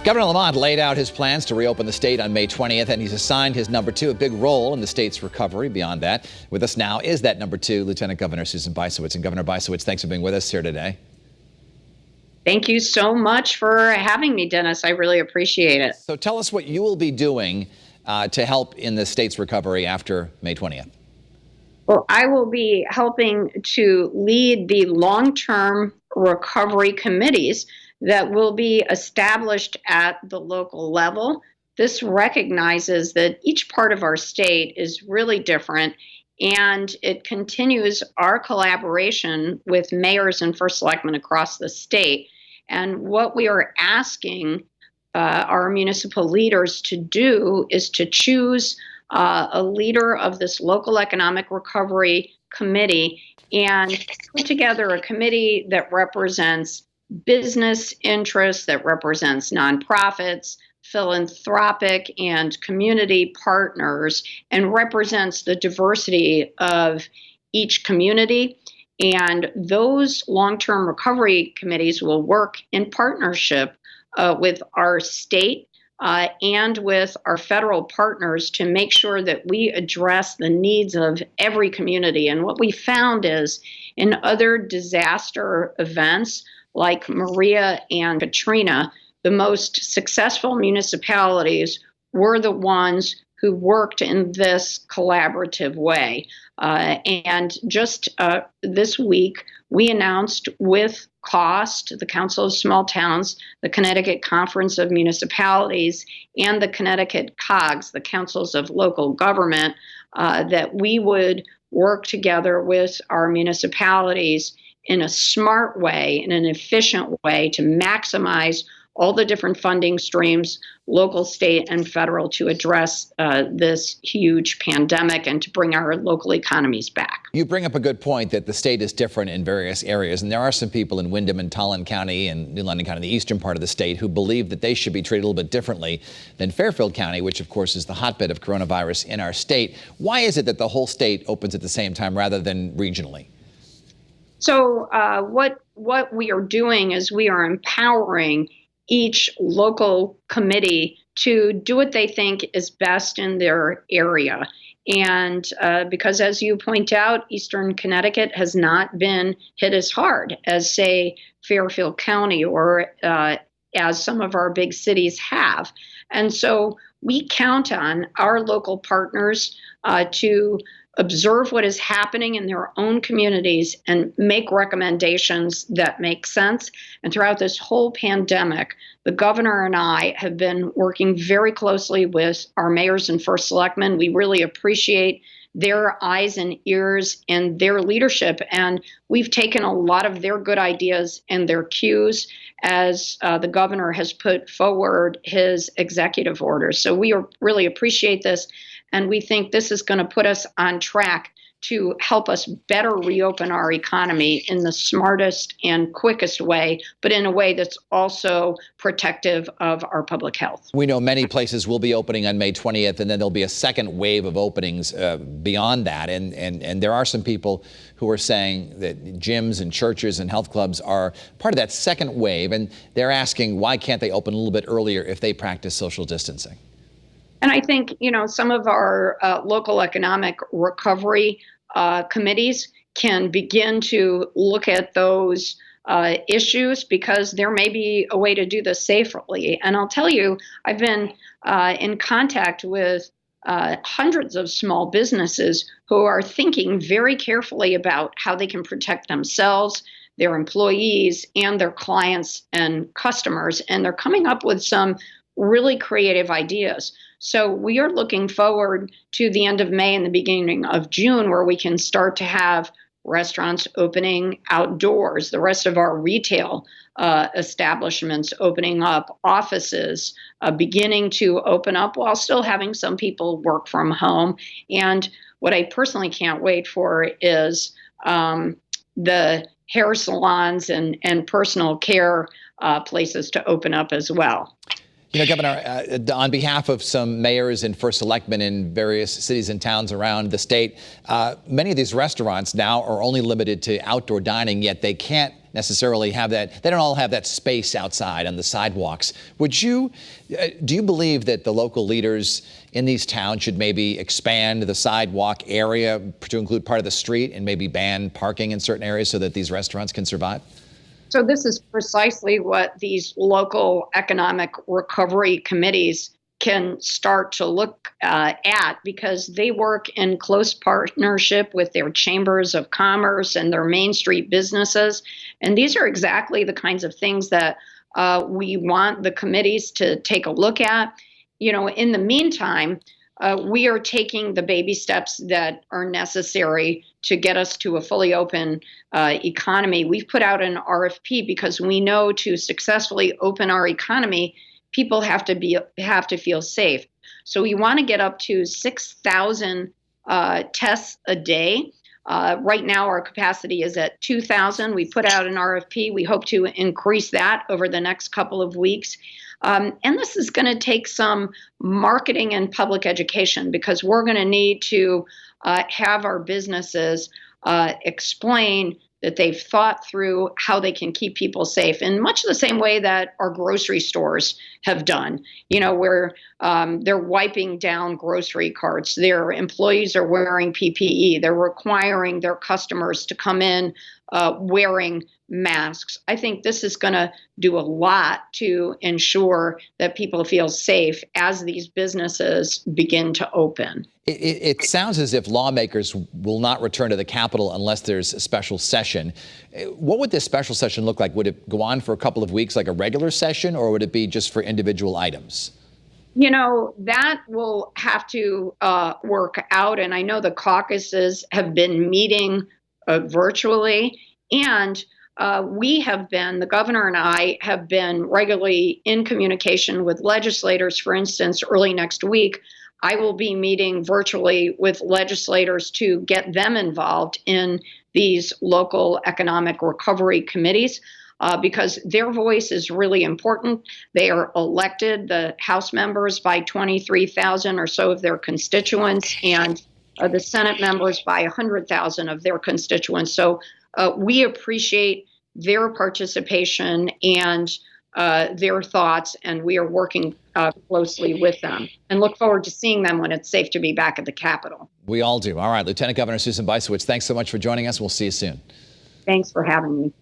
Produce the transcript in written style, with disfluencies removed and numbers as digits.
Governor Lamont laid out his plans to reopen the state on May 20th, and he's assigned his number two a big role in the state's recovery. Beyond that, with us now is that number two, Lieutenant Governor Susan Bysiewicz. And Governor Bysiewicz, thanks for being with us here today. Thank you so much for having me, Dennis. I really appreciate it. So tell us what you will be doing to help in the state's recovery after May 20th. Well, I will be helping to lead the long-term recovery committees that will be established at the local level. This recognizes that each part of our state is really different, and it continues our collaboration with mayors and first selectmen across the state. And what we are asking our municipal leaders to do is to choose a leader of this local economic recovery committee and put together a committee that represents business interests, that represents nonprofits, philanthropic and community partners, and represents the diversity of each community. And those long-term recovery committees will work in partnership with our state and with our federal partners to make sure that we address the needs of every community. And what we found is in other disaster events like Maria and Katrina, the most successful municipalities were the ones who worked in this collaborative way. And just this week, we announced with COST, the Council of Small Towns, the Connecticut Conference of Municipalities, and the Connecticut COGS, the Councils of Local Government, that we would work together with our municipalities in a smart way, in an efficient way, to maximize all the different funding streams, local, state, and federal, to address this huge pandemic and to bring our local economies back. You bring up a good point that the state is different in various areas, and there are some people in Windham and Tolland County and New London County, the eastern part of the state, who believe that they should be treated a little bit differently than Fairfield County, which of course is the hotbed of coronavirus in our state. Why is it that the whole state opens at the same time rather than regionally? So what we are doing is we are empowering each local committee to do what they think is best in their area. And because, as you point out, Eastern Connecticut has not been hit as hard as, say, Fairfield County or as some of our big cities have. And so we count on our local partners to observe what is happening in their own communities and make recommendations that make sense. And throughout this whole pandemic, the governor and I have been working very closely with our mayors and first selectmen. We really appreciate their eyes and ears and their leadership. And we've taken a lot of their good ideas and their cues as the governor has put forward his executive orders. So we really appreciate this. And we think this is going to put us on track to help us better reopen our economy in the smartest and quickest way, but in a way that's also protective of our public health. We know many places will be opening on May 20th, and then there'll be a second wave of openings beyond that. And there are some people who are saying that gyms and churches and health clubs are part of that second wave, and they're asking why can't they open a little bit earlier if they practice social distancing? And I think, some of our local economic recovery committees can begin to look at those issues because there may be a way to do this safely. And I'll tell you, I've been in contact with hundreds of small businesses who are thinking very carefully about how they can protect themselves, their employees, and their clients and customers. And they're coming up with some really creative ideas. So we are looking forward to the end of May and the beginning of June, where we can start to have restaurants opening outdoors, the rest of our retail establishments opening up, offices beginning to open up while still having some people work from home. And what I personally can't wait for is the hair salons and personal care places to open up as well. Governor, on behalf of some mayors and first selectmen in various cities and towns around the state, many of these restaurants now are only limited to outdoor dining, yet they can't necessarily have that. They don't all have that space outside on the sidewalks. Do you believe that the local leaders in these towns should maybe expand the sidewalk area to include part of the street and maybe ban parking in certain areas so that these restaurants can survive? So this is precisely what these local economic recovery committees can start to look at, because they work in close partnership with their chambers of commerce and their Main Street businesses. And these are exactly the kinds of things that we want the committees to take a look at. In the meantime, we are taking the baby steps that are necessary to get us to a fully open economy. We've put out an RFP because we know to successfully open our economy, people have to feel safe. So we want to get up to 6,000 tests a day. Right now, our capacity is at 2,000. We put out an RFP. We hope to increase that over the next couple of weeks. And this is going to take some marketing and public education, because we're going to need to have our businesses explain that they've thought through how they can keep people safe in much the same way that our grocery stores have done, where they're wiping down grocery carts. Their employees are wearing PPE. They're requiring their customers to come in wearing masks. I think this is going to do a lot to ensure that people feel safe as these businesses begin to open. It sounds as if lawmakers will not return to the Capitol unless there's a special session. What would this special session look like? Would it go on for a couple of weeks like a regular session, or would it be just for individual items? That will have to work out. And I know the caucuses have been meeting virtually. And the governor and I have been regularly in communication with legislators. For instance, early next week, I will be meeting virtually with legislators to get them involved in these local economic recovery committees, because their voice is really important. They are elected, the House members, by 23,000 or so of their constituents, and the Senate members by 100,000 of their constituents. So we appreciate their participation and their thoughts, and we are working closely with them and look forward to seeing them when it's safe to be back at the Capitol. We all do. All right, Lieutenant Governor Susan Bysiewicz, thanks so much for joining us. We'll see you soon. Thanks for having me.